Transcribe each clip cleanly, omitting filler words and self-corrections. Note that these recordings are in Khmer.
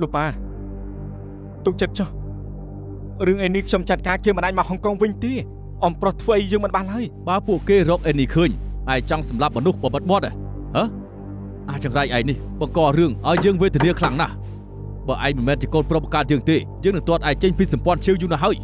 លោកប៉ាទុកចិត្តចុះរឿងអេនីខ្ញុំចាត់ការជាមិនអាចមកហុងកុងវិញទេអំប្រុសធ្វើអីយើងមិនបានឡើយបើពួកគេរកអេនីឃើញឯងចង់សម្លាប់មនុស្សបបិទបត់ហ៎អាចង្រៃឯងនេះបង្ករឿងឲ្យយើងវេទនាខ្លាំងណាស់បើឯងមិនមែនជាកូនប្រុសបង្កើតយើងទេយើងនឹងទាត់ឯងចេញពីសម្ព័ន្ធឈាវយូរណាស់ហើយ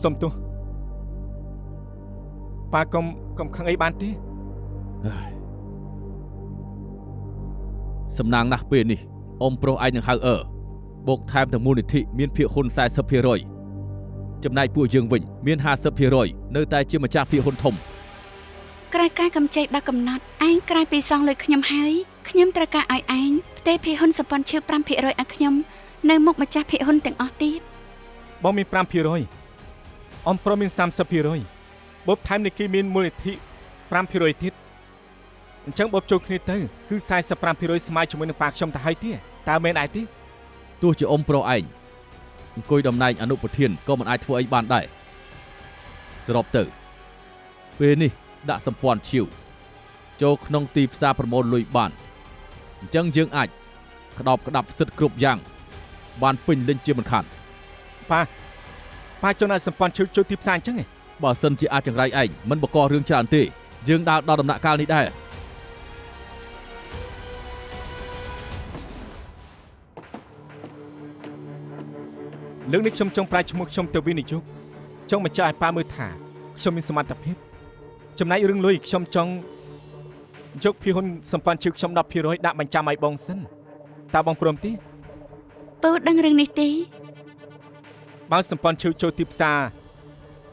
សុំទោសប៉ាកុំខឹងអីបានទេសំណាងណាស់ពេលនេះអ៊ំប្រុសឯងនឹងហៅបូកថែមទាំងមូលនិធិមានភាគហ៊ុន 40% ចំណែកពួកយើងវិញមាន 50% នៅតែជាម្ចាស់ភាគហ៊ុនធំក្រៅការកម្ចីដល់កំណត់ឯងក្រៅពីសងលុយខ្ញុំហើយខ្ញុំត្រូវការឲ្យឯងផ្ទេរភាគហ៊ុនសម្ព័ន្ធឈើ 5% ឲ្យខ្ញុំនៅមុខម្ចាស់ភាគហ៊ុនទាំងអស់ទៀតបងមាន 5% អំប្រុសមាន 30% បបថែមនីគីមានមូលនិធិ 5% ទៀតអញ្ចឹងបបចូលគ្នាទៅគឺ 45% ស្មើជាមួយនឹងប៉ាខ្ញុំទៅហើយទេតើមែនដែរទេទោះជាអ៊ំប្រុសឯងអង្គុយតំណែងអនុប្រធានក៏មិនអាចធ្វើអីបានដែរសរុបទៅពេលនេះដាក់សម្ព័ន្ធឈាវចូលក្នុងទីផ្សារប្រមូលលុយបានអញ្ចឹងយើងអាចក្តាប់សិទ្ធិគ្រប់យ៉ាងបានពេញលេញជាមិនខានប៉ាចង់ឲ្យសម្ព័ន្ធឈាវចូលទីផ្សារអញ្ចឹងឯងបើសិនជាអាចចង្រៃឯងមិនបកករឿងច្រើនទេយើងដើរដល់ដំណាក់កាលនេះដែរលើកនេះខ្ញុំចង់ប្រែឈ្មោះខ្ញុំទៅវិនិយោគចង់បញ្ជាក់ឲ្យប៉ាមើលថាខ្ញុំមានសមត្ថភាពចំណែករឿងលុយខ្ញុំចង់យកភាគហ៊ុនសម្ព័ន្ធឈាវខ្ញុំ 10% ដាក់បញ្ចាំឲ្យបងសិនតើបងព្រមទេពូដឹងរឿងនេះទេបើសម្ព័ន្ធឈាវចូលទីផ្សារ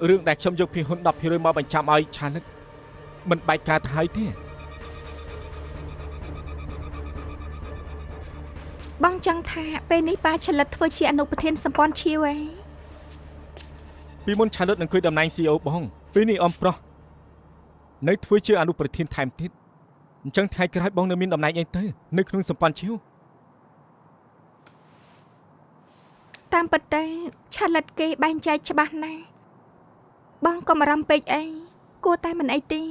រឿងដែលខ្ញុំយកភាគហ៊ុន 10% មកបញ្ចាំឲ្យឆាលិតមិនបែកការទៅហើយទេបងចង់ថាពេលនេះប៉ាឆលិតធ្វើជាអនុប្រធានសម្ព័ន្ធឈាវឯងពីមុនឆាលិតនឹងអង្គុយតំណែង CEO បងពេលនេះអ៊ំប្រុសនៅធ្វើជាអនុប្រធានថែមទៀតអញ្ចឹងថ្ងៃក្រោយបងនៅមានតំណែងអីទៅនៅក្នុងសម្ព័ន្ធឈាវតាមពិតទៅឆលិតគេបែងចែកច្បាស់ណាស់បងកុំអារម្មណ៍ពេកអីគួរតែមិនអីទេ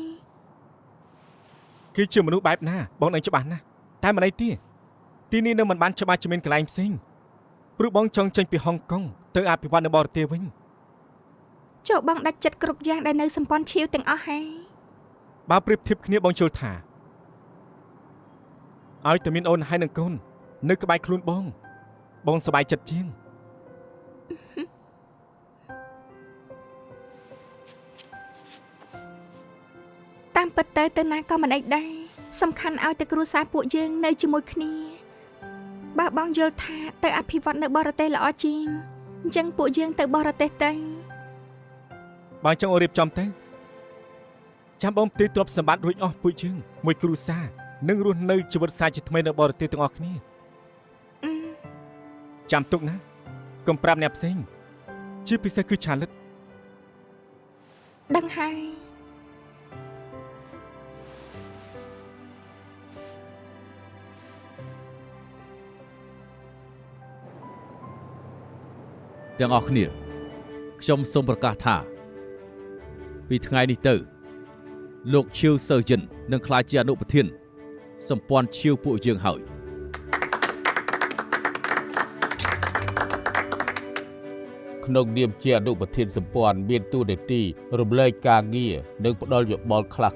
គេជាមនុស្សបែបណាបងនឹងច្បាស់ណាស់តែមិនអីទេទីនេះនៅមិនបានច្បាស់ជាមានកន្លែងផ្សេងព្រោះបងចង់ចេញពីហុងកុងទៅអភិវឌ្ឍនៅបរទេសវិញចូលបងដាច់ចិត្តគ្រប់យ៉ាងដែលនៅសម្ព័ន្ធឈាវទាំងអស់ហើយបើប្រៀបធៀបគ្នាបងជល់ថាឲ្យតែមានអូនហើយនឹងកូននៅក្បែរខ្លួនបងសប្បាយចិត្តជាងតាមពិតទៅណាក៏មិនអីដែរសំខាន់ឲ្យតែគ្រួសារពួកយើងនៅជាមួយគ្នាបើបងយល់ថាទៅអភិវឌ្ឍនៅបរទេសល្អជាងអញ្ចឹងពួកយើងទៅបរទេសទៅបើចង់រៀបចំទៅចាំបងផ្ទេរទ្រព្យសម្បត្តិរួចអស់ពួកយើងមួយគ្រួសារនឹងរស់នៅជីវិតសាជាថ្មីនៅបរទេសទាំងអស់គ្នាចាំទុកណាកុំប្រាប់អ្នកផ្សេងជាពិសេសគឺឆាលិតដឹងហើយទាំងអស់គ្នាខ្ញុំសូមប្រកាសថាពីថ្ងៃនេះទៅលោកឈៀវសើយិននឹងក្លាយជាអនុប្រធានសម្ព័ន្ធឈៀវពួកយើងហើយក្នុងនាមជាអនុប្រធានសម្ព័ន្ធមានតួនាទីរំលែកការងារនិងផ្ដល់យោបល់ខ្លះ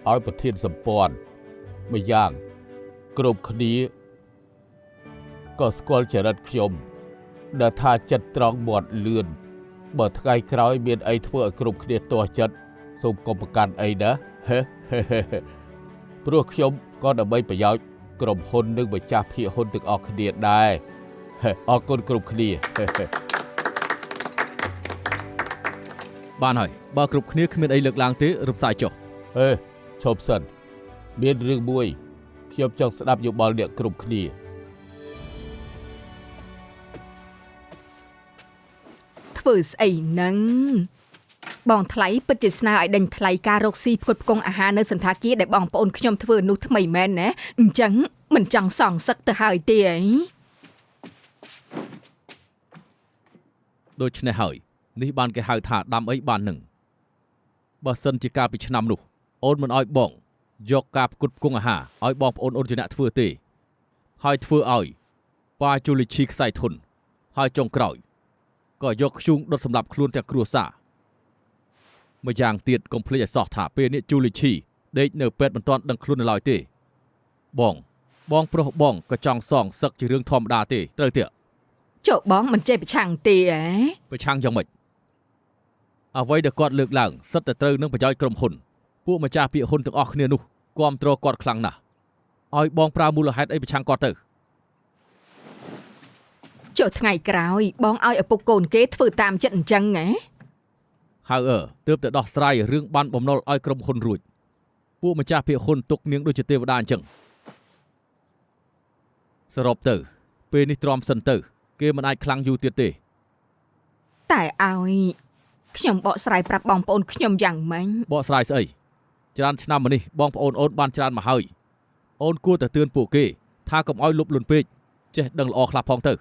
ឲ្យប្រធានសម្ព័ន្ធម្យ៉ាងគ្រប់គ្នាក៏ស្គាល់ចរិតខ្ញុំដែលថាចិត្តត្រង់មាត់លឿនបើថ្ងៃក្រោយមានអីធ្វើឲ្យគ្រប់គ្នាទាស់ចិត្តសូមកុំប្រកាន់អីណាព្រោះខ្ញុំក៏ដើម្បីប្រយោជន៍ក្រុមហ៊ុននិងម្ចាស់ភាគហ៊ុនទាំងអស់គ្នាដែរអរគុណគ្រប់គ្នាបានហើយបើគ្រប់គ្នាគ្មានអីលើកឡើងទេរំសាយចុះឈប់សិនមានរឿងមួយខ្ញុំចង់ស្ដាប់យោបល់អ្នកគ្រប់គ្នាធ្វើស្អីហ្នឹងបងថ្លៃពិតជាស្នើឲ្យដេញថ្លៃការរកស៊ីផ្គត់ផ្គង់អាហារនៅសន្តាគារដែលបងប្អូនខ្ញុំធ្វើនោះថ្មីមែនណាអញ្ចឹង មិនចង់សងសឹកទៅហើយទេអី ដូច្នេះហើយនេះបានគេហៅថាដាំអីបាននឹងបើសិនជាកាលពីឆ្នាំនោះអូនមិនអោយបងយកការផ្គត់ផ្គង់អាហារឲ្យបងប្អូនអូនជាអ្នកធ្វើទេហើយធ្វើឲ្យប៉ាជូលីឈីខ្សែធនហើយចុងក្រោយក៏យកធ្យូងដុតសម្លាប់ខ្លួនទាំងគ្រួសារម្យ៉ាងទៀតកុំភ្លេចឲ្យសោះថាពេលនេះជូលីឈីដេកនៅពេទ្យមិនទាន់ដឹងខ្លួននៅឡើយទេបងប្រុសបងក៏ចង់សងសឹកជារឿងធម្មតាទេត្រូវទេ ចុះបងមិនចេះប្រឆាំងទេហ៎ ប្រឆាំងយ៉ាងម៉េចអ្វីដែលគាត់លើកឡើងសិតតែត្រូវនឹងប្រយោជន៍ក្រុមហ៊ុនពួកម្ចាស់ពាក្យហ៊ុនទាំងអស់គ្នានោះគាំទ្រគាត់ខ្លាំងណាស់ឲ្យបងប្រើមូលហេតុអីប្រឆាំងគាត់ទៅ ចុះថ្ងៃក្រោយបងឲ្យឪពុកកូនគេធ្វើតាមចិត្តអញ្ចឹងហ៎ ហើយទើបតែដោះស្រាយរឿងបានបំណុលឲ្យក្រុមហ៊ុនរួចពួកម្ចាស់ពាក្យហ៊ុនទុកនាងដូចជាទេវតាអញ្ចឹងសរុបទៅពេលនេះទ្រាំសិនទៅគេមិនអាចខ្លាំងយូរទៀតទេ តែឲ្យខ្ញុំបកស្រាយប្រាប់បងប្អូនខ្ញុំយ៉ាងម៉េច បកស្រាយស្អីច្រើនឆ្នាំមកនេះបងប្អូនអូនបានច្រើនមកហើយអូនគួរតែទឿនពួកគេថាកុំឲ្យលុបលុនពេកចេះដឹងល្អខ្លះផងទៅ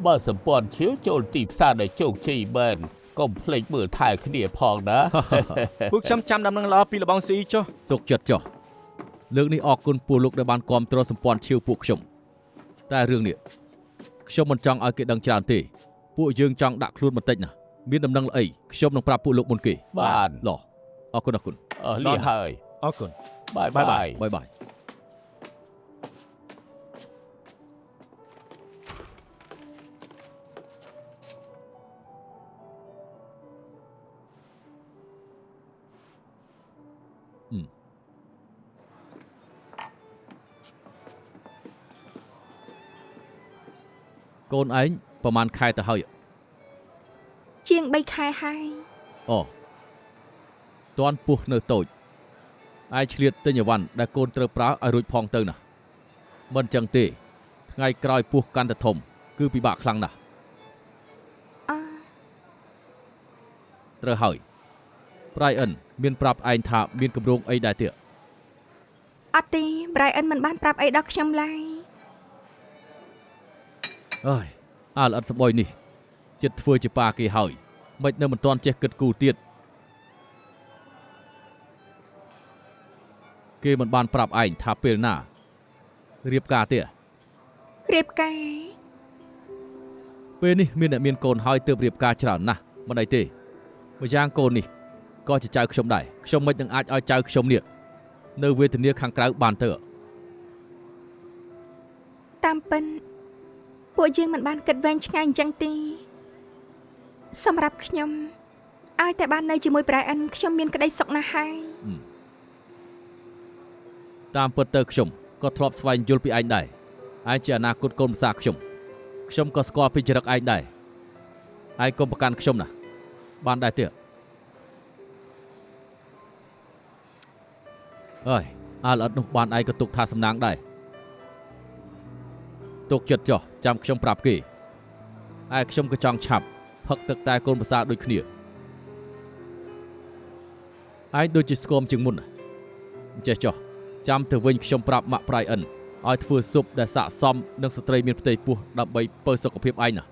បើសម្ព័ន្ធឈៀវចូលទីផ្សារដែលជោគជ័យមែនកុំភ្លេចមើលថែគ្នាផងណា ពួកខ្ញុំចាំដំណឹងល្អពីលបងស៊ីចុះ ទុកចិត្តចុះលើកនេះអរគុណពួកលោកដែលបានគាំទ្រសម្ព័ន្ធឈៀវពួកខ្ញុំតែរឿងនេះខ្ញុំមិនចង់ឲ្យគេដឹងច្រើនទេពួកយើងចង់ដាក់ខ្លួនបន្តិចណាមានដំណឹងអីខ្ញុំនឹងប្រាប់ពួកលោកមុនគេ បាន ឡោះអរគុណ លីហើយ អរគុណ បាយបាយ កូនឯងប្រហែលខែទៅហើយ ជាង3ខែហើយ អូតាន់ពោះនៅតូចឯងឆ្លៀតទិញអីវ៉ាន់ដែលកូនត្រូវប្រើឲ្យរួចផងទៅណាមិនចឹងទេថ្ងៃក្រោយពោះកាន់តែធំគឺពិបាកខ្លាំងណាស់ អ ត្រូវហើយ Brian មានប្រាប់ឯងថាមានគម្រោងអីដែរទៀត អត់ទេ Brian មិនបានប្រាប់អីដល់ខ្ញុំឡើយ អើយអាល្អិតសបយនេះចិត្តធ្វើជាប៉ាគេហើយមិននៅមិនទាន់ចេះគិតគូរទៀតគេមិនបានប្រាប់ឯងថាពេលណារៀបការទេ រៀបការ ពេលនេះមានអ្នកមានកូនហើយទើបរៀបការច្រើនណាស់មិនអីទេម្យ៉ាងកូននេះក៏ជាចៅខ្ញុំដែរខ្ញុំមិននឹងអាចឲ្យចៅខ្ញុំនេះនៅវេទនាខាងក្រៅបានទៅ តាមពិនពួកយើងមិនបានគិតវែងឆ្ងាយអញ្ចឹងទេសម្រាប់ខ្ញុំឲ្យតែបាននៅជាមួយ Brian ខ្ញុំមានក្តីសុខណាស់ហើយ តាមពិតទៅខ្ញុំក៏ធ្លាប់ស្វែងយល់ពីឯងដែរឯងជាអនាគតកូនប្រសាខ្ញុំក៏ស្គាល់ពីចរិតឯងដែរឯងកុំប្រកាន់ខ្ញុំណាបានដែរទេអើយអាល្អិតនោះបានឯងក៏ទុកថាសំណាងដែរទុកចិត្តចុះចាំខ្ញុំប្រាប់គេឯខ្ញុំក៏ចង់ឆាប់ផឹកទឹកតែកូនប្រសាដូចគ្នាឯងដូចជាស្គមជាងមុនចេះចុះចាំទៅវិញខ្ញុំប្រាប់ម៉ាក់ Brian ឲ្យធ្វើស៊ុបដែលស័ក្តិសមនឹងស្ត្រីមានផ្ទៃពោះដើម្បីពើសុខភាពឯងណា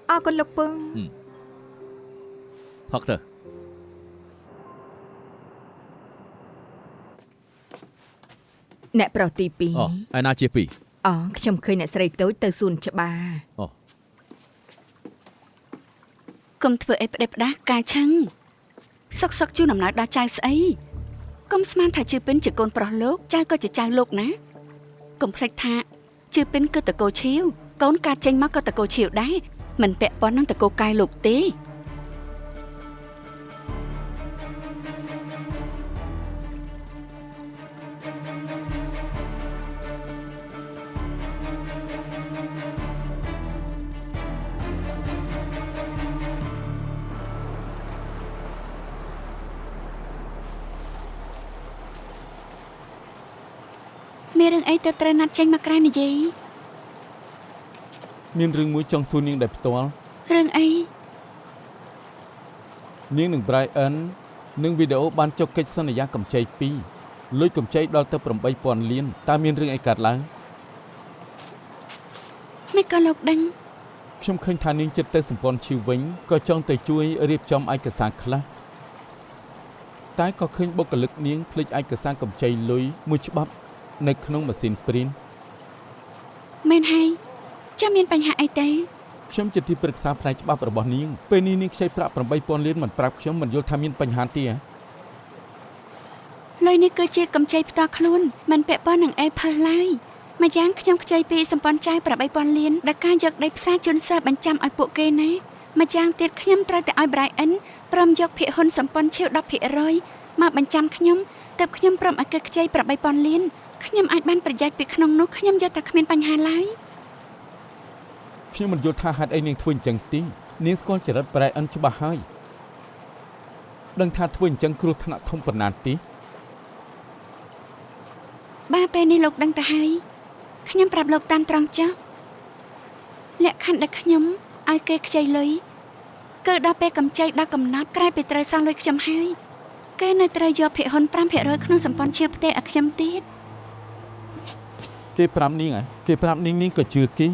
អរគុណលោកពឹង ផឹកទៅ អ្នកប្រុសទី អូ 2 ឯណាជាពីរ អូខ្ញុំឃើញអ្នកស្រីតូចទៅសួនច្បារ អូ កុំធ្វើអីផ្ដេសផ្ដាសការឆឹងសុកជូនដំណើរដល់ចៅស្អីកុំស្មានថាជឿពិនជាកូនប្រុសលោកចៅក៏ជាចៅលោកណាកុំភ្លេចថាជឿពិនគឺតកូឈៀវកូនកើតចេញមកក៏តកូឈៀវដែរមិនពាក់ព័ន្ធនឹងតកូកាយលោកទេ មានរឿងអីទៅត្រូវណាត់ចេញមកក្រៅនិយាយ មានរឿងមួយចង់សួរនាងដែលផ្ទាល់ រឿងអី នាងនឹង Brian នឹងវីដេអូបានចុះកិច្ចសន្យាកម្ចី2លុយកម្ចីដល់ទៅ 8,000 លានតើមានរឿងអីកើតឡើង មិនក៏លោកដឹង ខ្ញុំឃើញថានាងចិត្តទៅសម្ព័ន្ធឈីវវិញក៏ចង់ទៅជួយរៀបចំឯកសារខ្លះតែក៏ឃើញបុគ្គលិកនាងភ្លេចឯកសារកម្ចីលុយមួយច្បាប់នៅក្នុងម៉ាស៊ីនព្រីន មែនហើយចាំមានបញ្ហាអីទេ ខ្ញុំជាទីប្រឹក្សាផ្នែកច្បាប់របស់នាងពេលនេះនាងខ្ចីប្រាក់ 8,000 លានមិនប្រាប់ខ្ញុំមិនយល់ថាមានបញ្ហាទេហ៎ លុយនេះគឺជាកម្ចីផ្ទាល់ខ្លួនមិនពាក់ព័ន្ធនឹង Apple ឡើយម្យ៉ាងខ្ញុំខ្ចីពីសម្ព័ន្ធចាយ 8,000 លានដែលការយកដីផ្សារជូនសិស្សបញ្ចាំឲ្យពួកគេណាម្យ៉ាងទៀតខ្ញុំត្រូវតែឲ្យ Brian ព្រមយកភាគហ៊ុនសម្ព័ន្ធឈៀវ 10% មកបញ្ចាំខ្ញុំទើបខ្ញុំព្រមឲ្យគេខ្ចី 8,000 លានខ្ញុំអាចបានប្រយោជន៍ពីក្នុងនោះខ្ញុំយកតែគ្មានបញ្ហាឡើយ ខ្ញុំមិនយល់ថាហេតុអីនាងធ្វើអញ្ចឹងទេនាងស្គាល់ចរិត Brian ច្បាស់ហើយដឹងថាធ្វើអញ្ចឹងគ្រោះថ្នាក់ធំប៉ុណ្ណាទេ បាទពេលនេះលោកដឹងទៅហើយខ្ញុំប្រាប់លោកតាមត្រង់ចុះលក្ខខណ្ឌដែលខ្ញុំឲ្យគេខ្ចីលុយគឺដល់ពេលកម្ចីដល់កំណត់ក្រោយពីត្រូវសងលុយខ្ញុំហើយគេនៅត្រូវយកភាគហ៊ុន 5% ក្នុងសម្ព័ន្ធជាផ្ទះឲ្យខ្ញុំទៀត គេប្រាប់នាងហ៎គេប្រាប់នាងក៏ជឿគេ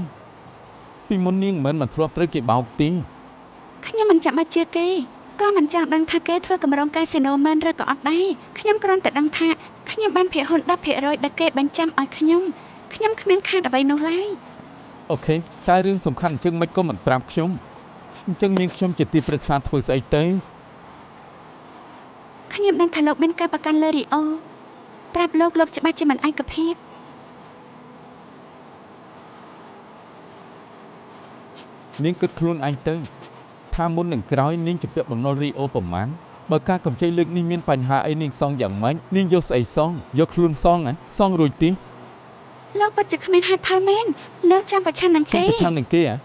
ពីមុននាងមិនធ្លាប់ត្រូវគេបោកទេ ខ្ញុំមិនចាំបាច់ជឿគេក៏មិនចង់ដឹងថាគេធ្វើកម្រងកាស៊ីណូមែនឬក៏អត់ដែរខ្ញុំគ្រាន់តែដឹងថាខ្ញុំបានភាគហ៊ុន 10% ដែលគេបញ្ចាំឲ្យខ្ញុំគ្មានខាតអ្វីនោះឡើយ អូខេតែរឿងសំខាន់អញ្ចឹងមិនក៏មិនប្រាប់ខ្ញុំអញ្ចឹងនាងខ្ញុំជាទីប្រឹក្សាធ្វើស្អីទៅ ខ្ញុំដឹងថាលោកមានការប្រកាន់លើរីអូប្រាប់លោកច្បាស់ជាមិនឯកភាព នាងគិតខ្លួនឯងទៅថាមុននឹងក្រោយនាងជាពាក់បំណុលរីអូប្រមាណបើការកម្ចីលើកនេះមានបញ្ហាអីនាងសងយ៉ាងម៉េចនាងយកស្អីសងយកខ្លួនសងហ៎សងរួចទេ លោកពិតជាគ្មានហេតុផលមែនលោកចាំប្រឆាំងនឹង ខ្ញុំ គេ ប្រឆាំងនឹងគេហ៎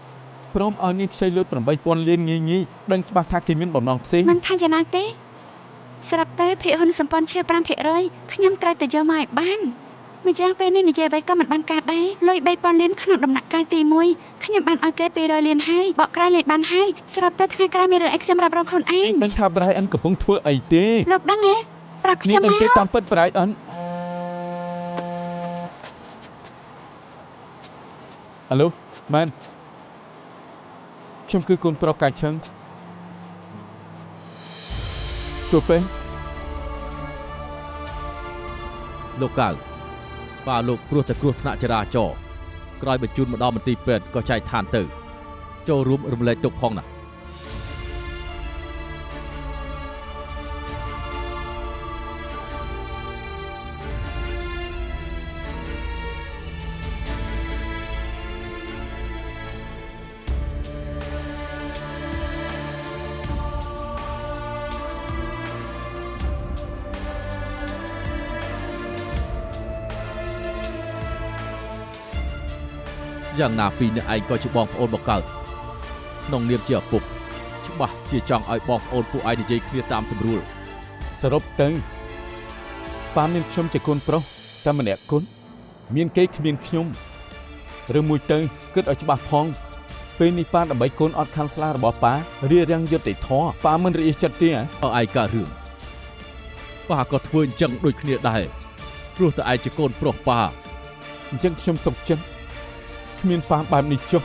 ព្រមឲ្យនាងខ្ចីលុយ 8,000 លានងាយៗដឹងច្បាស់ថាគេមានបំណងផ្សេង មិនថាយ៉ាងណាទេស្រាប់តែភាគហ៊ុនសម្ព័ន្ធឈើ 5% ខ្ញុំត្រូវតែយកមកឲ្យបានម្យ៉ាងពេលនេះនិយាយអ្វីក៏មិនបានការដែរលុយ 3,000 លានក្នុងដំណាក់កាលទី1ខ្ញុំបានឲ្យគេ 200 លានហើយបកក្រោយលេខបានហើយស្រាប់តែថ្ងៃក្រោយមានរឿងអីខ្ញុំរ៉ាប់រងខ្លួនឯង ដឹងថា Brian កំពុងធ្វើអីទេ លោកដឹងទេប្រាប់ នា ខ្ញុំ ងដឹង មក ទេតាមពិត Brian អាឡូមែនខ្ញុំគឺកូនប្រុសកាឈឹងជួបពេល លោកកៅប៉ាលោកព្រោះតែគ្រោះថ្នាក់ចរាចរណ៍ក្រោយបញ្ជូនមកដល់មន្ទីរពេទ្យក៏ចែកឋានទៅចូលរួមរំលែកទុក្ខផងណា យ៉ាងណាពីរអ្នកឯងក៏ជាបងប្អូនមកកើតក្នុងនាមជាឪពុកច្បាស់ជាចង់ឲ្យបងប្អូនពួកឯងនិយាយគ្នាតាមស្រួល សរុបទៅប៉ាមានខ្ញុំជាកូនប្រុសតែម្នាក់គុណមានគេគ្មានខ្ញុំឬមួយទៅគិតឲ្យច្បាស់ផងពេលនេះប៉ាដើម្បីកូនអត់ខាងស្លារបស់ប៉ារៀបរៀងយុត្តិធម៌ប៉ាមិនរអៀសចិត្តទេហ៎ ឲ្យឯងកើតរឿងប៉ាក៏ធ្វើអញ្ចឹងដូចគ្នាដែរព្រោះតែឯងជាកូនប្រុសប៉ា អញ្ចឹងខ្ញុំសុខចិត្តគ្មានប៉ាបែបនេះចុះ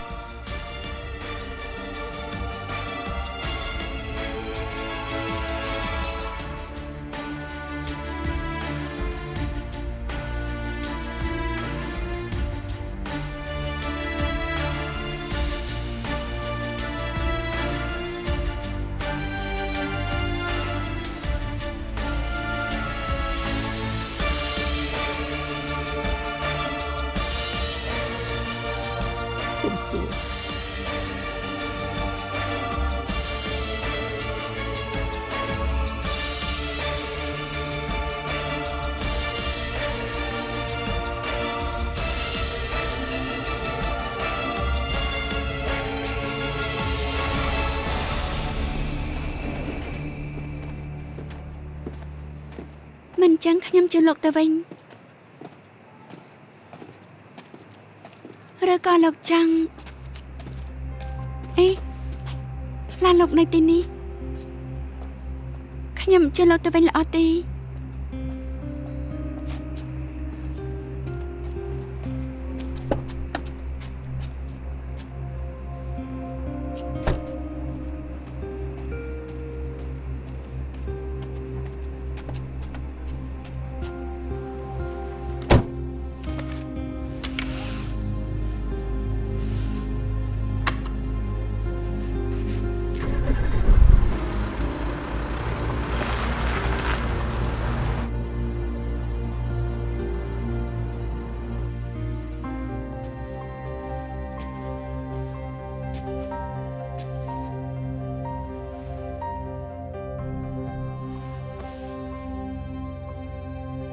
មិនចឹងខ្ញុំជឿលោកទៅវិញឬក៏លោកចង់អេ ឡានលោកនៅទីនេះខ្ញុំជឿលោកទៅវិញល្អទេ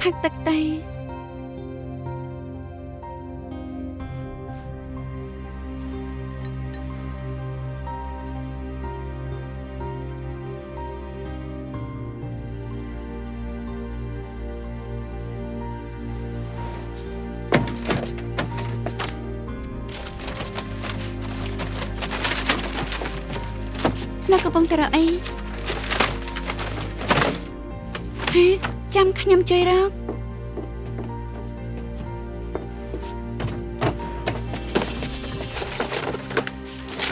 ផឹកទឹកទៅលោកកំពុងតែរកអីហេចាំខ្ញុំជួយរក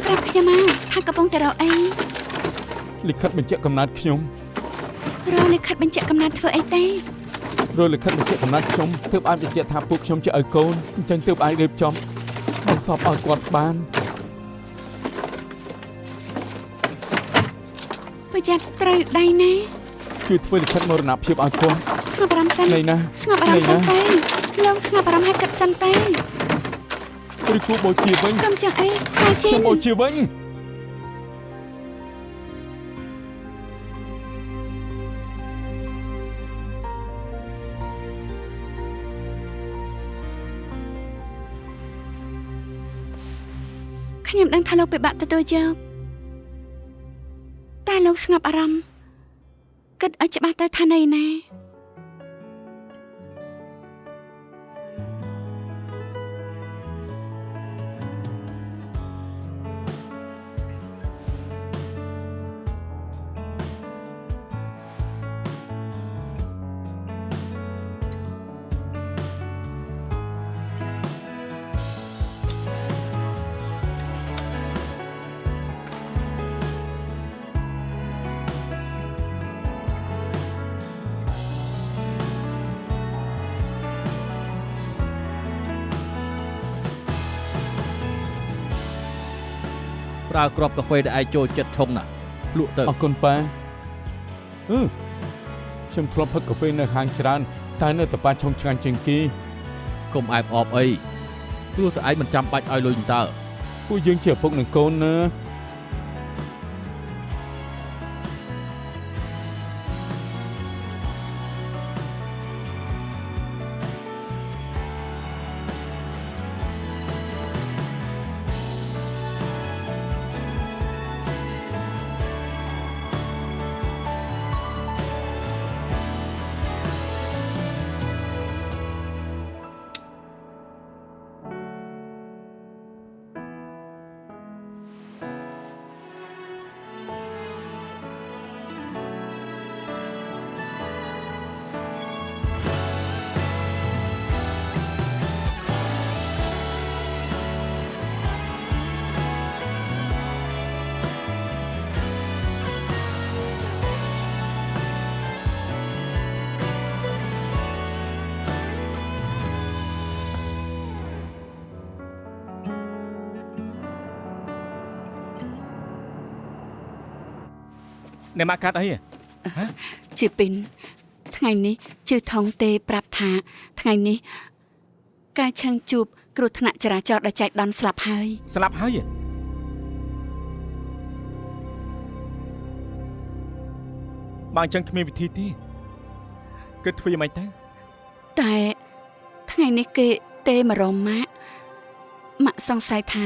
ប្រាប់ខ្ញុំមកថាកំពុងតែរកអី លិខិតបញ្ជាក់កំណត់ខ្ញុំ រកលិខិតបញ្ជាក់កំណត់ធ្វើអីទេ រកលិខិតបញ្ជាក់កំណត់ខ្ញុំទើបអាចបញ្ជាក់ថាពួកខ្ញុំជាឲ្យកូនអញ្ចឹងទើបអាចរៀបចំបង្សពឲ្យគាត់បាន ប្រយ័ត្នត្រូវដៃណា ជួយធ្វើលិខិតមរណភាពឲ្យគាត់ ស្ងប់អារម្មណ៍សិន ណៃណា ស្ងប់អារម្មណ៍សិនទៅលោកស្ងប់អារម្មណ៍ឲ្យកាត់សិនទៅ ឬគូបូជាវិញ ខ្ញុំចង់អីថាជិ ខ្ញុំ ន បូជាវិញ ខ្ញុំដឹងថាលោកពិបាកទទួលយកតែលោកស្ងប់អារម្មណ៍គិតឲ្យច្បាស់ទៅថាណីណាប្រើគ្រាប់កាហ្វេដែលឯងចូលចិត្តឆុងណាលក់ទៅ អរគុណប៉ាខ្ញុំធ្លាប់ផឹកកាហ្វេនៅហាងច្រើនតែនៅតែប៉ាឆុងឆ្ងាញ់ជាងគេ កុំអែបអបអីព្រោះតែឯងមិនចាំបាច់ឲ្យលុយតើ ពួកយើងជាឪពុកនិងកូនណា អ្នកមកកាត់អី ជឿពីនថ្ងៃនេះជឿថងទេប្រាប់ថាថ្ងៃនេះការឆឹងជួបគ្រោះថ្នាក់ចរាចរណ៍ដោយចែកដន្យស្លាប់ហើយ ស្លាប់ហើយបើអញ្ចឹងគ្មានវិធីទេគិតធ្វើយ៉ាងម៉េចទៅ តែថ្ងៃនេះគេទេមករមម៉ាក់សង្ស័យថា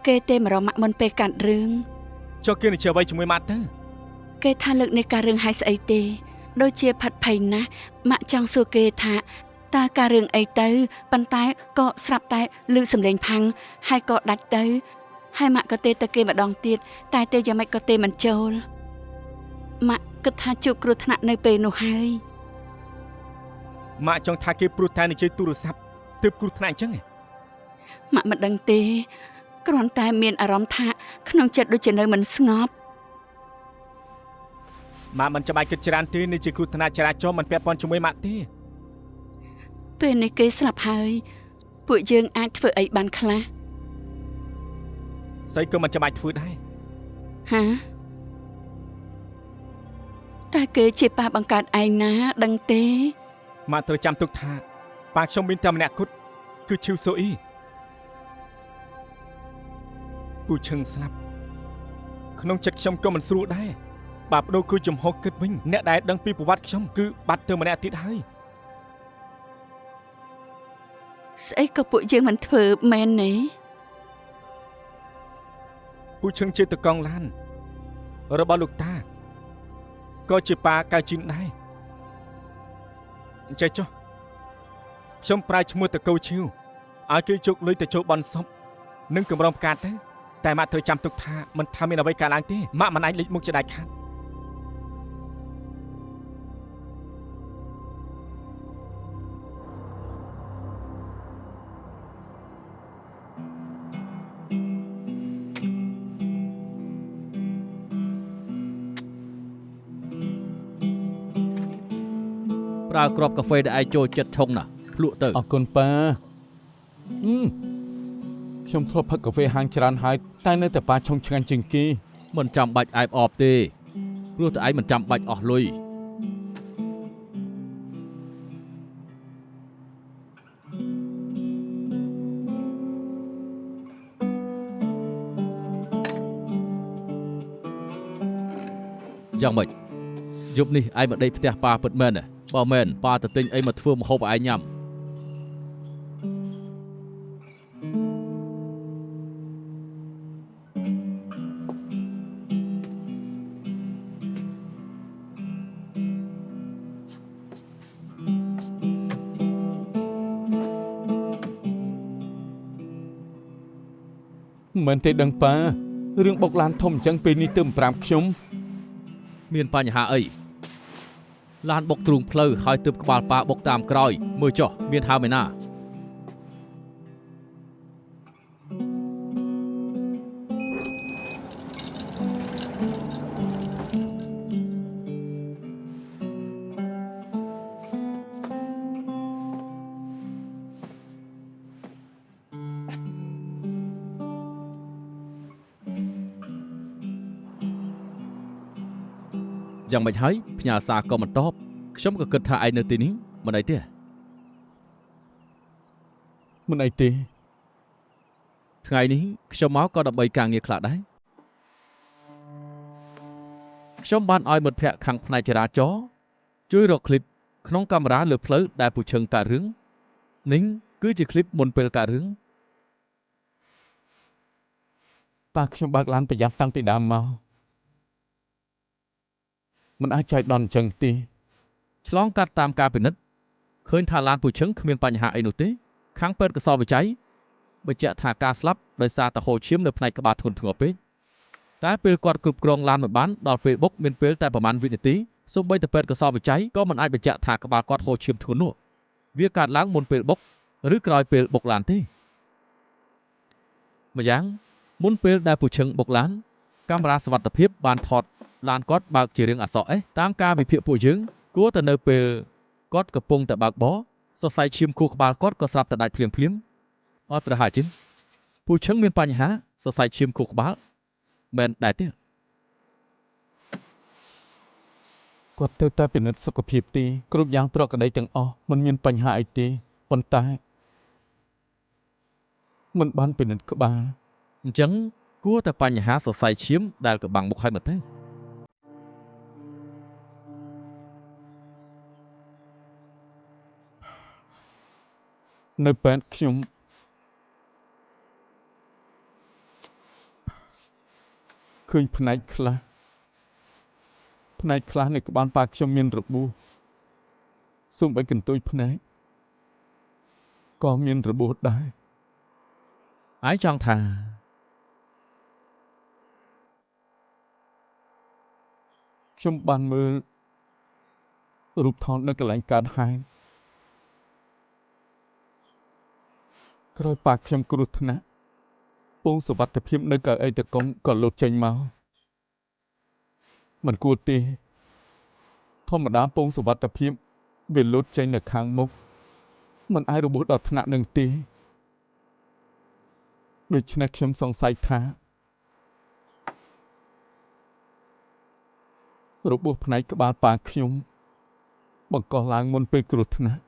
គេទេមករមម៉ាក់មុនពេលកាត់រឿង ចុះគេនឹងជាអ្វីជាមួយម៉ាក់ទៅ គេថាលើកនេះការរឿងហើយស្អីទេដូចជាផាត់ភ័យណាស់ម៉ាក់ចង់សួរគេថាតើការរឿងអីទៅប៉ុន្តែក៏ស្រាប់តែឮសំឡេងផាំងហើយក៏ដាច់ទៅ ហើយម៉ាក់ក៏ទេទៅគេម្ដងទៀតតែទេយ៉ាងម៉េចក៏ទេមិនចូលម៉ាក់គិតថាជួបគ្រោះថ្នាក់នៅពេលនោះហើយ ម៉ាក់ចង់ថាគេព្រោះតែនិយាយទូរស័ព្ទទើបគ្រោះថ្នាក់អញ្ចឹង ម៉ាក់មិនដឹងទេគ្រាន់តែមានអារម្មណ៍ថាក្នុងចិត្តដូចជានៅមិនស្ងប់ ម៉ាក់មិនចាំបាច់គិតច្រើនទេនេះជាគ្រោះថ្នាក់ចរាចរណ៍មិនពាក់ព័ន្ធជាមួយម៉ាក់ទេ ពេលនេះគេស្លាប់ហើយពួកយើងអាចធ្វើអីបានខ្លះ ស្អីក៏មិនចាំបាច់ធ្វើដែរ ហាតែគេជាប៉ះបង្កើតឯងណាដឹងទេ ម៉ាក់ត្រូវចាំទុកថាប៉ាខ្ញុំមានតែម្នាក់គត់គឺឈីវសូអ៊ីពូឈឹងស្លាប់ក្នុងចិត្តខ្ញុំក៏មិនស្រួលដែរបើបដូរគឺចំហគិតវិញអ្នកដែលដឹងពីប្រវត្តិខ្ញុំគឺបាត់ទៅម្នាក់ទៀតហើយ ស្អីក៏ពួកយើងមិនធ្វើមែនទេ ពូឈឹងជាតកង់ឡានរបស់លោកតាក៏ជាប៉ាកៅជីនដែរអញ្ចឹងចុះខ្ញុំប្រើឈ្មោះតកូឈីវឲ្យគេជោគលុយទៅចូលបន់សពនិងកម្រងផ្កាទៅតែម៉ាក់ត្រូវចាំទុកថាមិនថាមានអ្វីកើតឡើងទេម៉ាក់មិនអាចលេចមុខជាដាច់ខាត ប្រើគ្រាប់កាហ្វេដែលឯងចូលចិត្តឆុងណាភ្លក់ទៅ អរគុណប៉ាខ្ញុំធ្លាប់ផឹកកាហ្វេហាងច្រើនហើយតែនៅតែប៉ាឆុងឆ្ងាញ់ជាងគេ មិនចាំបាច់អែបអបទេព្រោះតែឯងមិនចាំបាច់អស់លុយយ៉ាងម៉េចយប់នេះឯងមកដេកផ្ទះប៉ាពិតមែនទេបើមែនប៉ាទៅទិញអីមកធ្វើម្ហូបឲ្យឯងញ៉ាំមិនទេដឹងប៉ារឿងបុកឡានធំអញ្ចឹងពេលនេះទើបប្រាប់ខ្ញុំ មានបញ្ហាអីឡានបុកទ្រូងផ្លូវហើយទើបក្បាលប៉ាបុកតាមក្រោយមើលចុះមានហើមឯណាយ៉ាងម៉េចហើយផ្ញើសារក៏មិនតបខ្ញុំក៏គិតថាឯងនៅទីនេះមិនអីទេ មិនអីទេ ថ្ងៃនេះខ្ញុំមកក៏ដើម្បីការងារខ្លះដែរខ្ញុំបានឲ្យមិត្តភ័ក្តិខាងផ្នែកចរាចរណ៍ជួយរកឃ្លីបក្នុងកាមេរ៉ាលើផ្លូវដែលពូឈឹងកើតរឿងនេះគឺជាឃ្លីបមុនពេលកើតរឿង ប៉ាខ្ញុំបើកឡានប្រយ័ត្នតាំងពីដើមមកមិនអាចចៃដន្យអញ្ចឹងទេ ឆ្លងកាត់តាមការពិនិត្យឃើញថាឡានពូឈឹងគ្មានបញ្ហាអីនោះទេខាងពេទ្យកសវិច័យបញ្ជាក់ថាការស្លាប់ដោយសារតែហូរឈាមនៅផ្នែកក្បាលធ្ងន់ធ្ងរពេកតែពេលគាត់គ្រប់គ្រងឡានមិនបានដល់ពេលបុកមានពេលតែប្រហែលវិនាទីសូម្បីតែពេទ្យកសវិច័យក៏មិនអាចបញ្ជាក់ថាក្បាលគាត់ហូរឈាមធ្ងន់នោះវាកើតឡើងមុនពេលបុកឬក្រោយពេលបុកឡានទេម្យ៉ាងមុនពេលដែលពូឈឹងបុកឡានកាមេរ៉ាសុវត្ថិភាពបានថតឡានគាត់បើកជារឿងអសរអេសតាមការវិភាគពួកយើងគួរតែនៅពេលគាត់កំពុងតែបើកបរសរសៃឈាមខួរក្បាលគាត់ក៏ស្រាប់តែដាច់ភ្លាមអត់ត្រូវហើយជីនពូឈឹងមានបញ្ហាសរសៃឈាមខួរក្បាលមែនដែរទេ គាត់ទៅតែពិនិត្យសុខភាពទេគ្រប់យ៉ាងត្រកក្តីទាំងអស់មិនមានបញ្ហាអីទេប៉ុន្តែមិនបានពិនិត្យក្បាល អញ្ចឹងគួរតែបញ្ហាសរសៃឈាមដែលកបាំងមុខហើយមើលទៅ នៅពេទ្យខ្ញុំឃើញផ្នែកខ្លះនៅក្បាលប៉ាខ្ញុំមានរបួសសូម្បីកន្ទុយភ្នែកក៏មានរបួសដែរ ឯងចង់ថា ខ្ញុំបានមើលរូបថតនៅកន្លែងកើតហេតុក្រោយប៉ាខ្ញុំគ្រោះថ្នាក់ពងសុវត្ថិភាពនៅកៅអីតកុំក៏លោតចេញមកមិនគួរទេធម្មតាពងសុវត្ថិភាពវាលោតចេញនៅខាងមុខមិនអាចរបួសដល់ថ្នាក់នឹងទេដូច្នេះខ្ញុំសង្ស័យថារបួសផ្នែកក្បាលប៉ាខ្ញុំបង្កឡើងមុនពេលគ្រោះថ្នាក់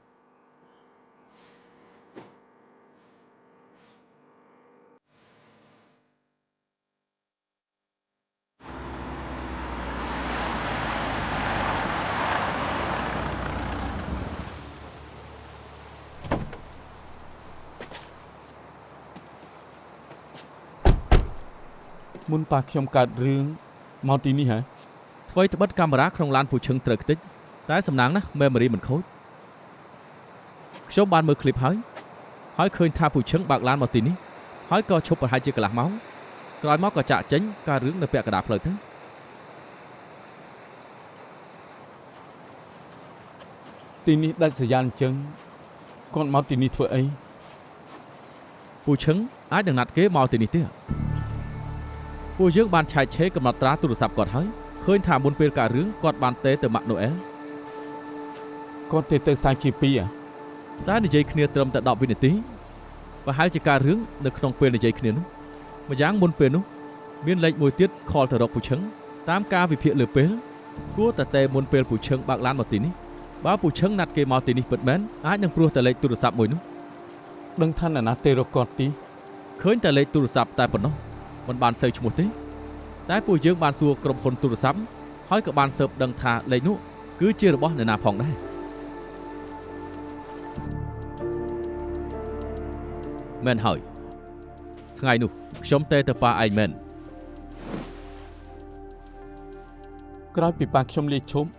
មុនប៉ាខ្ញុំកើតរឿងមកទីនេះហ៎អ្វីត្បិតកាមេរ៉ាក្នុងឡានពូឈឹងត្រូវខ្ទេចតែសំណាងណាស់ memory មិនខូចខ្ញុំបានមើលឃ្លីបហើយឃើញថាពូឈឹងបើកឡានមកទីនេះហើយក៏ឈប់ប្រហែលជាកន្លះម៉ោងក្រោយមកក៏ចាក់ចេញការរឿងនៅពាក់កណ្ដាលផ្លូវទៅទីនេះដាច់សញ្ញាអញ្ចឹងគាត់មកទីនេះធ្វើអីពូឈឹងអាចនឹងណាត់គេមកទីនេះទេពួកយើងបានឆែកឆេរកំណត់ត្រាទូរស័ព្ទគាត់ហើយឃើញថាមុនពេលកើតរឿងគាត់បានទេទៅម៉ាក់ណូអែលគាត់ទេទៅសាជា2តែនិយាយគ្នាត្រឹមតែ10វិនាទីប្រហែលជាកើតរឿងនៅក្នុងពេលនិយាយគ្នានោះម្យ៉ាងមុនពេលនោះមានលេខមួយទៀតខលទៅរកពូឈឹងតាមការវិភាគលើពេលគួរតែទេមុនពេលពូឈឹងបើកឡានមកទីនេះបើពូឈឹងណាត់គេមកទីនេះពិតមែនអាចនឹងព្រោះតែលេខទូរស័ព្ទមួយនោះដឹងថាអ្នកណាទេរកគាត់ទីឃើញតែលេខទូរស័ព្ទតែប៉ុណ្ណោះមិនបានសូវឈ្មោះទេតែពួកយើងបានសួរក្រុមហ៊ុនទូរស័ព្ទហើយក៏បានស៊ើបដឹងថាលេខនោះគឺជារបស់អ្នកណាផងដែរមែនហើយថ្ងៃនោះខ្ញុំទេទៅប៉ាឯងមែនក្រោយពីប៉ាខ្ញុំលាឈប់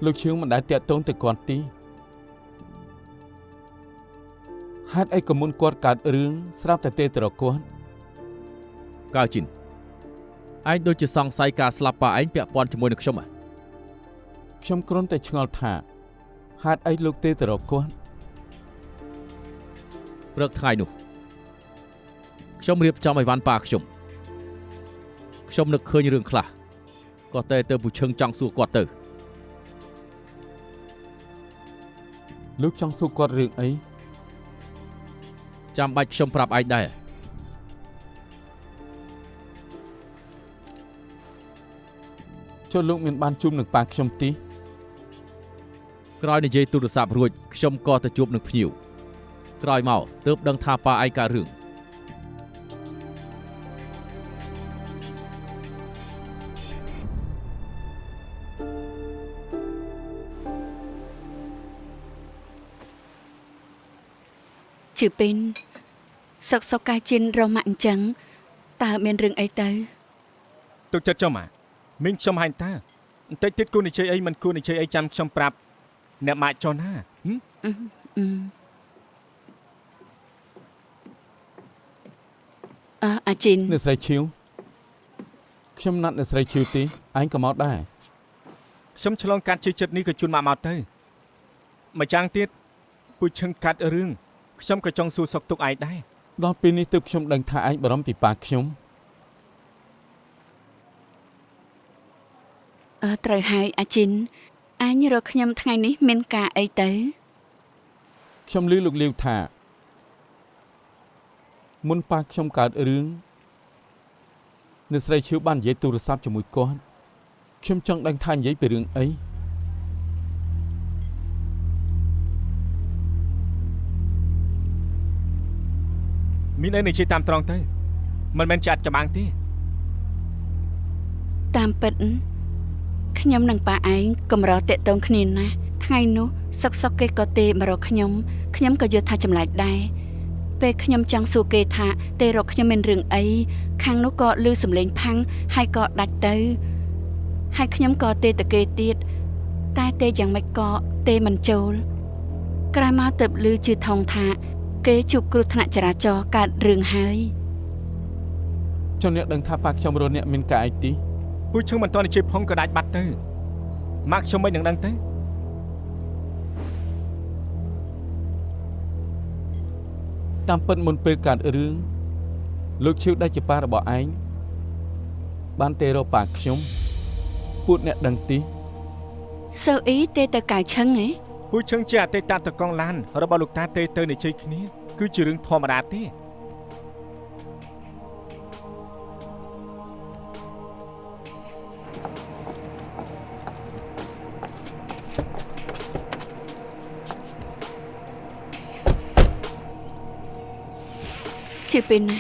លោកឈឿងមិនដែលតាក់ទងទៅគាត់ទីហេតុអីក៏មុនគាត់កើតរឿងស្រាប់តែទេទៅរកគាត់កើជីនឯងដូចជាសង្ស័យការស្លាប់ប៉ាឯងពាក់ព័ន្ធជាមួយនឹងខ្ញុំខ្ញុំគ្រាន់តែឆ្ងល់ថាហេតុអីលោកទេទៅរកគាត់ព្រឹកថ្ងៃនោះខ្ញុំរៀបចំឲ្យវ៉ាន់ប៉ាខ្ញុំនឹកឃើញរឿងខ្លះក៏តែទៅពូឈឹងចង់សួរគាត់ទៅលោកចង់សួរគាត់រឿងអីចាំបាច់ខ្ញុំប្រាប់ឯងដែរចុះលោកមានបានជួបនឹងប៉ាខ្ញុំទីក្រោយនិយាយទូរស័ព្ទរួចខ្ញុំក៏ទៅជួបនឹងភ្ញៀវក្រោយមកទើបដឹងថាប៉ាឯងកើតរឿងជឺពេនសុកកាយជីនរម៉ាក់អញ្ចឹងតើមានរឿងអីទៅទុកចិត្តចំមីងខ្ញុំហាញ់តាបន្តិចទៀតគូនិយាយអីមិនគូនិយាយអីចាំខ្ញុំប្រាប់អ្នកម៉ាក់ចុះណាអាជីនអ្នកស្រីឈៀវខ្ញុំណាត់អ្នកស្រីឈៀវទីឯងក៏មកដែរខ្ញុំឆ្លងកាត់ជឿចិត្តនេះក៏ជូនម៉ាក់មកទៅម្យ៉ាងទៀតពូឈឹងកាត់រឿងខ្ញុំក៏ចង់សួរសុខទុក្ខឯងដែរដល់ពេលនេះទើបខ្ញុំដឹងថាឯងបារម្ភពីប៉ាខ្ញុំត្រូវហើយអាជីនអញរកខ្ញុំថ្ងៃនេះមានការអីទៅខ្ញុំឮលោកលាវថាមុនប៉ាខ្ញុំកើតរឿងអ្នកស្រីឈឿបាននិយាយទូរស័ព្ទជាមួយគាត់ខ្ញុំចង់ដឹងថានិយាយពីរឿងអីមានអីនិយាយតាមត្រង់ទៅមិនមែនចាត់ច្បាំងទេតាមពិតខ្ញុំនិងប៉ាឯងកម្រតាក់ទងគ្នាណាស់ថ្ងៃនោះសុកគេក៏ទេមករកខ្ញុំក៏យល់ថាចម្លែកដែរពេលខ្ញុំចង់សួរគេថាទេរកខ្ញុំមានរឿងអីខាងនោះក៏ឮសំឡេងផាំងហើយក៏ដាច់ទៅហើយខ្ញុំក៏ទេទៅគេទៀតតែទេយ៉ាងម៉េចក៏ទេមិនចូលក្រោយមកទើបឮជឿថងថាគេជួបគ្រោះថ្នាក់ចរាចរណ៍កើតរឿងហើយចុះអ្នកដឹងថាប៉ាខ្ញុំរស់អ្នកមានការអីទី ពួកឈឹងមិនតន់ជិះផងក៏ដាច់បាត់ទៅម៉ាក់ខ្ញុំមិននឹងដឹងទេ តាមពិតមុនពេលកើតរឿងលោកឈៀវដែលជាប៉ារបស់ឯងបានទេរកប៉ាខ្ញុំពួតអ្នកដឹងទី សូអ៊ីទេទៅកាយឈឹងហ៎ ពួកឈឹងជាអតីតតកងឡានរបស់លោកតាទេទៅនិយាយគ្នាគឺជារឿងធម្មតាទេ ជាពេលណា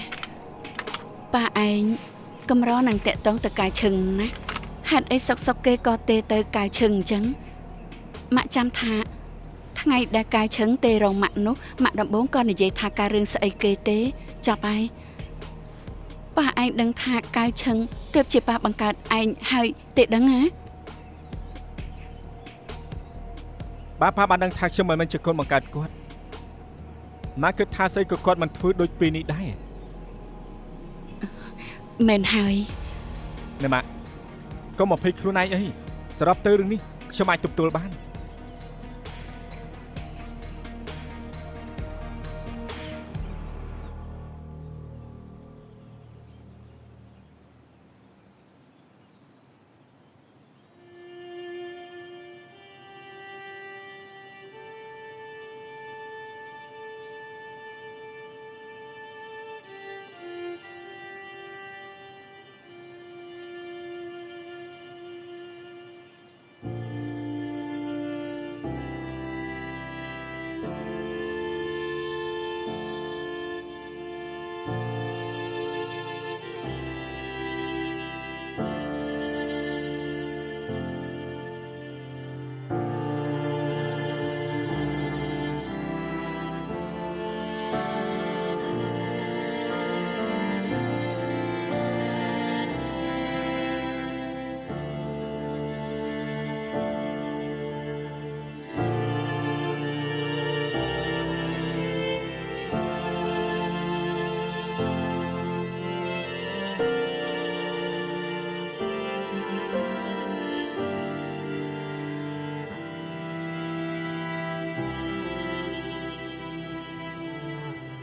ប៉ាឯងកំរនឹងតាក់តងទៅកាយឈឹងណាហេតុអីសុកគេក៏ទេទៅកាយឈឹងអញ្ចឹងម៉ាក់ចាំថាថ្ងៃដែលកាយឈឹងទេរងម៉ាក់នោះម៉ាក់ដំបងក៏និយាយថាការរឿងស្អីគេទេចប់ហើយប៉ាឯងដឹងថាកាយឈឹងទើបជាប៉ាបង្កើតឯងហើយទេដឹងហ៎ បាទប៉ាបានដឹងថាខ្ញុំមិនមែនជាកូនបង្កើតគាត់ម៉ាក់គិតថាស្អីក៏គាត់មិនធ្វើដូចពេលនេះដែរ មែនហើយ ណែម៉ាក់កុំមកភ័យខ្លួនឯងអីសរុបទៅរឿងនេះខ្ញុំអាចទប់ទល់បាន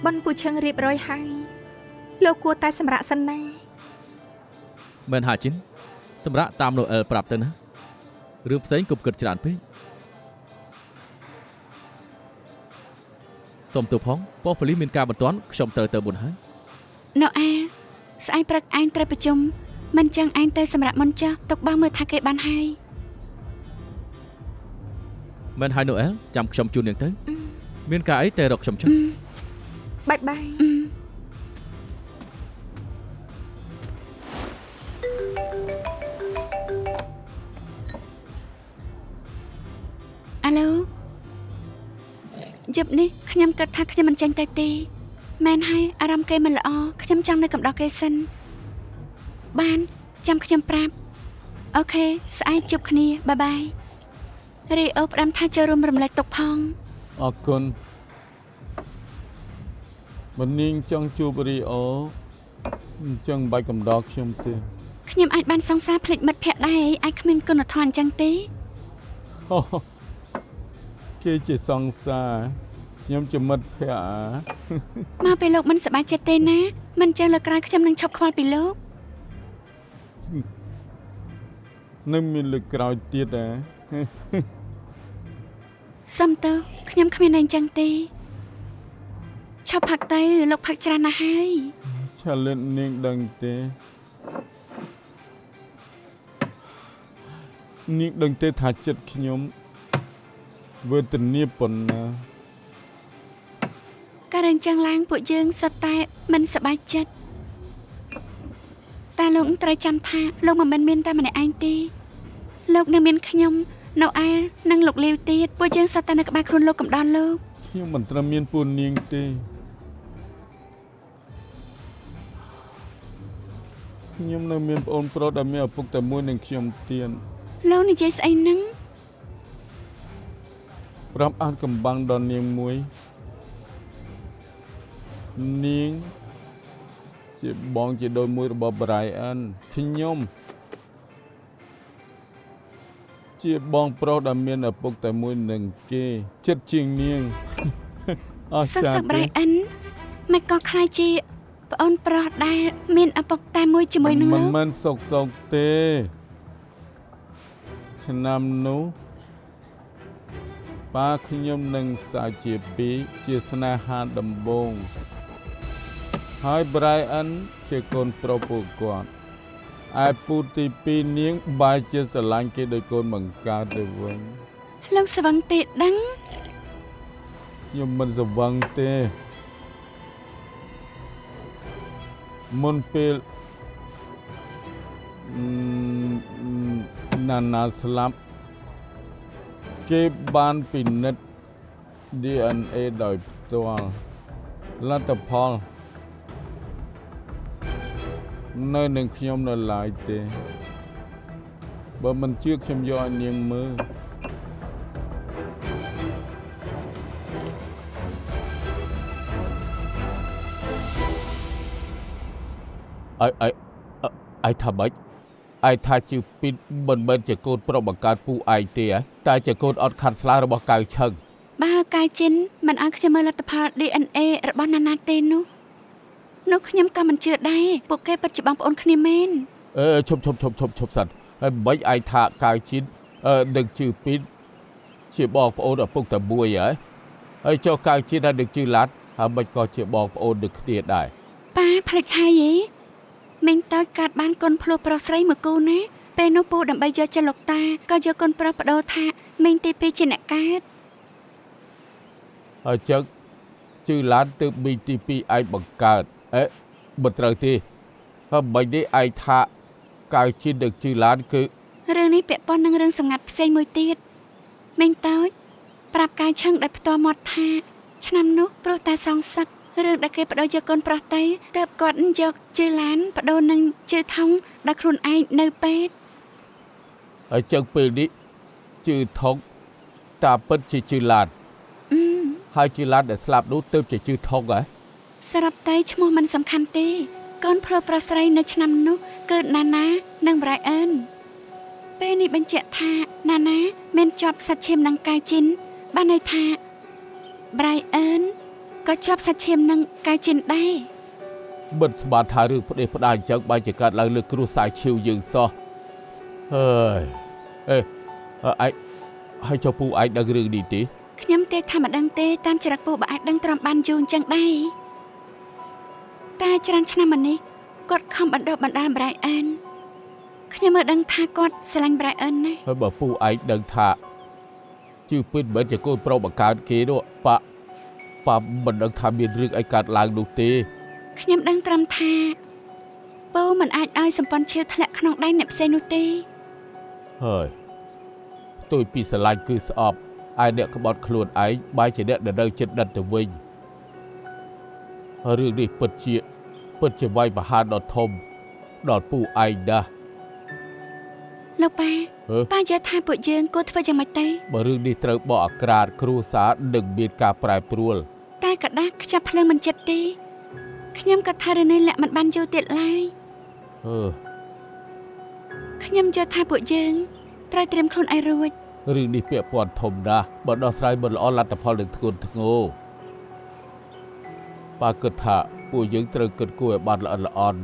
បនពូឈឹងរៀបរយហើយលោកគួរតែសម្រាប់សិនណា មែនហាជីនសម្រាប់តាមនោះអែលប្រាប់ទៅណារឿងផ្សេងកុំគិតច្រើនពេកសុំទោសផងប៉ុស្តិ៍ប៉ូលីសមានការបន្ទាន់ខ្ញុំត្រូវទៅមុនហើយ ណូអែលស្អែកព្រឹកឯងត្រូវប្រជុំមិនចឹងឯងទៅសម្រាប់មុនចាស់ទុកបងមើលថាគេបានហើយ មែនហើយនូអែលចាំខ្ញុំជូននាងទៅមានការអីតែរកខ្ញុំចុះ បាយបាយ អាឡូយប់នេះខ្ញុំគិតថាខ្ញុំមិនចាញ់ទៅទេមែនហើយអារម្មណ៍គេមិនល្អខ្ញុំចង់នៅកំដរគេសិនបានចាំខ្ញុំប្រាប់អូខេស្អែកជួបគ្នាបាយបាយរីអូផ្ដាំថាចូលរួមរំលែកទុកផង អរគុណមិននាងចង់ជួបរីអូអញ្ចឹងបាច់កំដរខ្ញុំទេ ខ្ញុំអាចបានសង្សារភ្លេចមិត្តភក្តិដែរអាចគ្មានគុណធម៌អញ្ចឹងទេ អូគេជាសង្សារខ្ញុំជាមិត្តភក្តិ មកពេលលោកមិនសប្បាយចិត្តទេណាមិនចឹងលើក្រោយខ្ញុំនឹងឈប់ខ្វល់ពីលោក នឹងមានលើកក្រោយទៀតហ៎ សុំទៅខ្ញុំគ្មានអីអញ្ចឹងទេឈប់ផឹកទៅលោកផឹកច្រើនណាស់ហើយ ឆាលិតនាងដឹងទេនាងដឹងទេថាចិត្តខ្ញុំវេទនាប៉ុណ្ណា ការរឿងចឹងឡើងពួកយើងសុទ្ធតែមិនសប្បាយចិត្តតែលោកត្រូវចាំថាលោកមិនមែនមានតែម្នាក់ឯងទេលោកនៅមានខ្ញុំនៅអែលនិងលោកលាវទៀតពួកយើងសុទ្ធតែនៅក្បែរខ្លួនលោកកំដរលោក ខ្ញុំមិនត្រឹមមានពូននាងទេខ្ញុំនៅមានប្អូនប្រុសដែលមានឪពុកតែមួយនឹងខ្ញុំទៀត លោកនិយាយស្អីហ្នឹង ប្រាប់អានកំបាំងដល់នាងមួយនាងជាបងជាដូនមួយរបស់ Brian ខ្ញុំ ជាបងប្រុសដែលមានឪពុកតែមួយនឹងគេចិត្តជាងនាង អស្ សឹក ចារ្យ សឹក Brian មិនក៏ខ្លាចជាប្អូនប្រុសដែលមានឪពុកតែមួយជាមួយនឹង មិន លោក មែនសុកទេឆ្នាំនោះប៉ាខ្ញុំនឹងសាជាពីរជាស្នេហាដំបូងហើយ Brian ជាកូនប្រុសពួកគាត់ឯពូទី2នាងបែរជាស្រឡាញ់គេដោយកូនបង្កើតទៅវិញ លោកស្វឹងទេដឹង ខ្ញុំមិនស្វឹងទេមុនពេលណាស្លាប់គេបានពិនិត្យ DNA ដោយផ្ទាល់លទ្ធផលនៅនឹងខ្ញុំនៅឡើយទេបើមិនជឿខ្ញុំយកឲ្យនាងមើលអីថាម៉េចឯថាជឿពីមិនមែនជាកូនប្រុសបង្កើតពូឯងទេតែជាកូនអត់ខាត់ស្លារបស់កៅឆឹង បើកាយចិនមិនឲ្យខ្ញុំមើលលទ្ធផល DNA របស់ណាណាទេនោះខ្ញុំក៏មិនជឿដែរពួកគេពិតជាបងប្អូនគ្នាមែន ឈប់សិនហើយមិនឯងថាកៅជីននឹងជឿពីជាបងប្អូនឪពុកតែមួយហើយចុះកៅជីនហើយនឹងជឿឡាត់ហើយមិនក៏ជាបងប្អូននឹងគ្នាដែរ ប៉ាផ្លេចហើយហីមីងតើកាត់បានកូនភ្លោះប្រុសស្រីមួយគូណាពេលនោះពូដើម្បីយកចិត្តលោកតាក៏យកកូនប្រុសបដូរថាមីងទី2ជាអ្នកកើត ហើយចឹងជឿឡានទើបមីងទី2ឯងបង្កើតមិនត្រូវទេហើយមិននេះឯងថាកៅជីននឹងជឿឡានគឺ រឿងនេះពាក់ព័ន្ធនឹងរឿងសម្ងាត់ផ្សេងមួយទៀតមីងតើប្រាប់កាយឆឹងដោយផ្ទាល់មាត់ថាឆ្នាំនោះព្រោះតែសងសឹករឿងដែលគេបដូរយកកូនប្រុសទៅទើបគាត់យកជឿឡានបដូរនឹងជឿថងដល់ខ្លួនឯងនៅពេទ្យ ហើយចឹងពេលនេះជឿថងតាពិតជាជឿឡានហើយជឿឡានដែលស្លាប់នោះទើបជាជឿថង សរុបទៅឈ្មោះមិនសំខាន់ទេកូនភ្លោះប្រុសស្រីនៅឆ្នាំនោះគឺណាណានិង Brian ពេលនេះបញ្ជាក់ថាណាណាមានជាប់សាច់ឈាមនឹងកាយជីនបានន័យថា Brian ក៏ជាប់សាច់ឈាមនឹងកាយជីនដែរ បិទស្មានថារឿងផ្ដេសផ្ដាសអញ្ចឹងបែរជាកើតឡើងលើគ្រួសារឈីវយើងសោះហើយហើយចុះពូឯងដឹងរឿងនេះទេ ខ្ញុំទេថាមិនដឹងទេតាមចរិតពូបើអាចដឹងត្រឹមបានយូរអញ្ចឹងដែរតែច្រើនឆ្នាំមកនេះគាត់ខំបណ្ដុះបណ្ដាល Brian ខ្ញុំមើលដឹងថាគាត់ស្រឡាញ់ Brian ណាស់ ហើយបើពូឯងដឹងថាជឿពិតមិនជាកូនប្រុសបង្កើតគេនោះប៉មិនដឹងថាមានរឿងអីកើតឡើងនោះទេ ខ្ញុំដឹងត្រឹមថាពូមិនអាចឲ្យសម្ព័ន្ធឈាវធ្លាក់ក្នុងដៃអ្នកផ្សេងនោះទេ ហើយផ្ទុយពីស្រឡាញ់គឺស្អប់ឯអ្នកក្បត់ខ្លួនឯងបែរជាអ្នកដែលនៅចិត្តដិតទៅវិញរឿងនេះពិតជាវាយប្រហារដ៏ធំដល់ពូឯងណាស់ លោកប៉ាយល់ថាពួកយើងគួរធ្វើយ៉ាងម៉េចទៅ បើរឿងនេះត្រូវបកអាក្រាតគ្រួសារនឹងមានការប្រែប្រួល តែកដាស់ខ្ចាប់ភ្លើងមិនចិត្តទេខ្ញុំក៏ថារឿងនេះលាក់មិនបានយូរទៀតឡើយខ្ញុំយល់ថាពួកយើងត្រូវត្រៀមខ្លួនឲ្យរួច រឿងនេះពាក់ព័ន្ធធំណាស់បើដោះស្រាយមិនល្អលទ្ធផលនឹងធ្ងន់ធ្ងរប៉ាគិតថាពួកយើងត្រូវគិតគូរឲ្យបានល្អិតល្អន់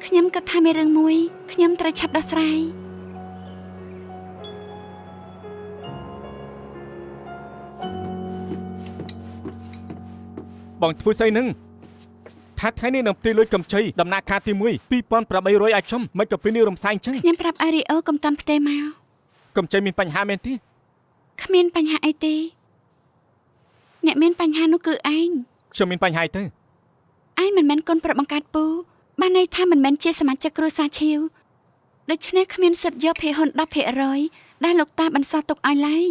ខ្ញុំក៏ថាមានរឿងមួយខ្ញុំត្រូវឆាប់ដោះស្រាយ បងធ្វើស្អីនឹងថាថ្ងៃនេះនឹងផ្ទេរលុយកម្ចីដំណាក់កាលទី1 2800ឲ្យខ្ញុំមិនក៏ពេលនេះរំសាយអញ្ចឹង ខ្ញុំប្រាប់អារីអូកុំតាន់ផ្ទេរមក កម្ចីមានបញ្ហាមែនទេ គ្មានបញ្ហាអីទេអ្នកមានបញ្ហានោះគឺឯង ខ្ញុំមានបញ្ហាទៅ ឯងមិនមែនកូនប្រុសបង្កើតពូបានន័យថាមិនមែនជាសមាជិកគ្រួសារឈាវដូច្នេះគ្មានសិទ្ធិយកភាគហ៊ុន 10% ដែលលោកតាបន្សល់ទុកឲ្យឡើយ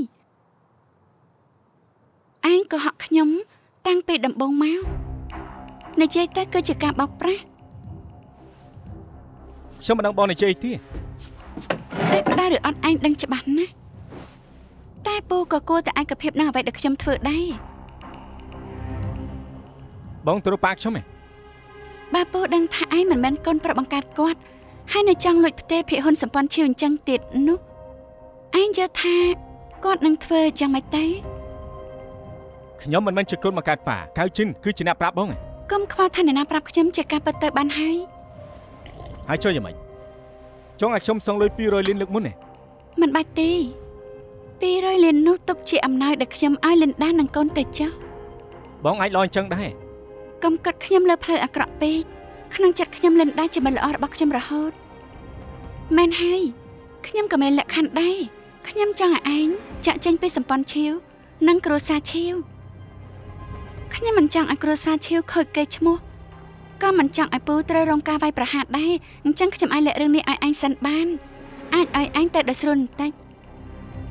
ឯងក៏ហក់ខ្ញុំតាំងពីដំបូងមកនិយាយទៅគឺជាការបោកប្រាស់ ខ្ញុំមិនដឹងបងនិយាយទេ តែផ្ដាល់ឬអត់ឯងដឹងច្បាស់ណាស់តែពូក៏គួរតែឯកភាពនឹងអ្វីដែលខ្ញុំធ្វើដែរ បងទៅរកប៉ាខ្ញុំហ៎ បើពូដឹងថាឯងមិនមែនកូនប្រុសបង្កើតគាត់ហើយនៅចង់លួចផ្ទេរភាគហ៊ុនសម្ព័ន្ធឈាវអញ្ចឹងទៀតនោះ ឯងយល់ថាគាត់នឹងធ្វើយ៉ាងម៉េចទេ ខ្ញុំមិនមែនជាកូនមកកើតប៉ាកៅជីនគឺជាអ្នកប្រាប់បង កុំខ្វល់ថាអ្នកណាប្រាប់ខ្ញុំជាការពិតទៅបានហើយ ហើយចុះយ៉ាងម៉េចចង់ឲ្យខ្ញុំសងលុយ200លានលើកមុនទេ មិនបាច់ទេ200លាននោះទុកជាអំណោយដែលខ្ញុំឲ្យលិនដានិងកូនទៅចុះ បងអាចល្អអញ្ចឹងដែរ កុំកាត់ខ្ញុំលើផ្លូវអាក្រក់ពេកក្នុងចិត្តខ្ញុំលិនដាជាមិត្តល្អរបស់ខ្ញុំរហូតមែនហើយខ្ញុំក៏មានលក្ខខណ្ឌដែរខ្ញុំចង់ឲ្យឯងចាក់ចេញពីសម្ព័ន្ធឈាវនិងគ្រួសារឈាវខ្ញុំមិនចង់ឲ្យគ្រួសារឈាវខូចកេរ្តិ៍ឈ្មោះក៏មិនចង់ឲ្យពូត្រូវរងការវាយប្រហារដែរអញ្ចឹងខ្ញុំអាចលាក់រឿងនេះឲ្យឯងសិនបានអាចឲ្យឯងទៅដោយស្រួលបន្តិច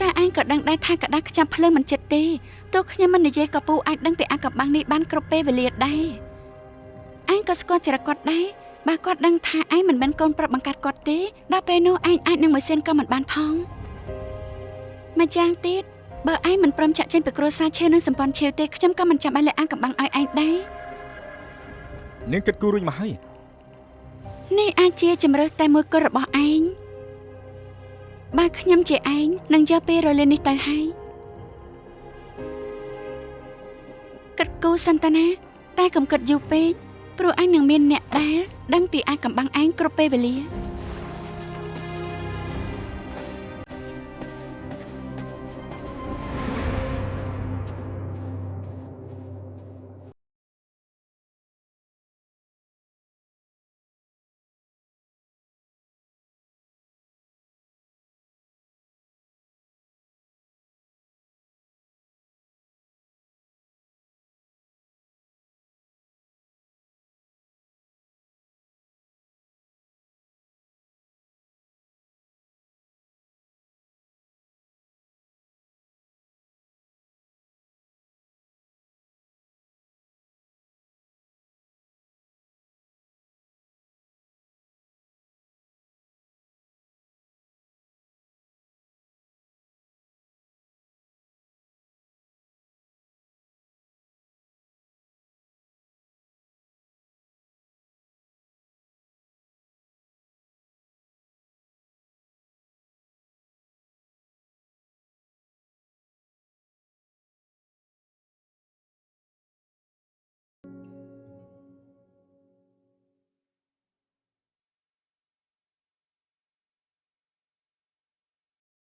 តែឯងក៏ដឹងដែរថាកដាស់ខ្ចាំភ្លើងមិនចិត្តទេទោះខ្ញុំមិននិយាយក៏ពូអាចដឹងពីអាកំបាំងនេះបានគ្រប់ពេលវេលាដែរឯងក៏ស្គាល់ចរិតគាត់ដែរបើគាត់ដឹងថាឯងមិនមែនកូនប្រុសបង្កើតគាត់ទេដល់ពេលនោះឯងអាចនឹងមួយសិនក៏មិនបានផងម្យ៉ាងទៀតបើឯងមិនព្រមចាក់ចេញពីគ្រួសារឈាវនិងសម្ព័ន្ធឈាវទេខ្ញុំក៏មិនចាំបាច់លាក់អាកំបាំងឲ្យឯងដែរ នាងគិតគូររួចមកហើយ នេះអាចជាជំរើសតែមួយគត់របស់ឯងបើខ្ញុំជាឯងនឹងយក200លាននេះទៅហើយគិតគូរសន្តានាតែកុំគិតយូរពេកព្រោះឯងនឹងមានអ្នកដែលដឹងពីអាកំបាំងឯងគ្រប់ពេលវេលា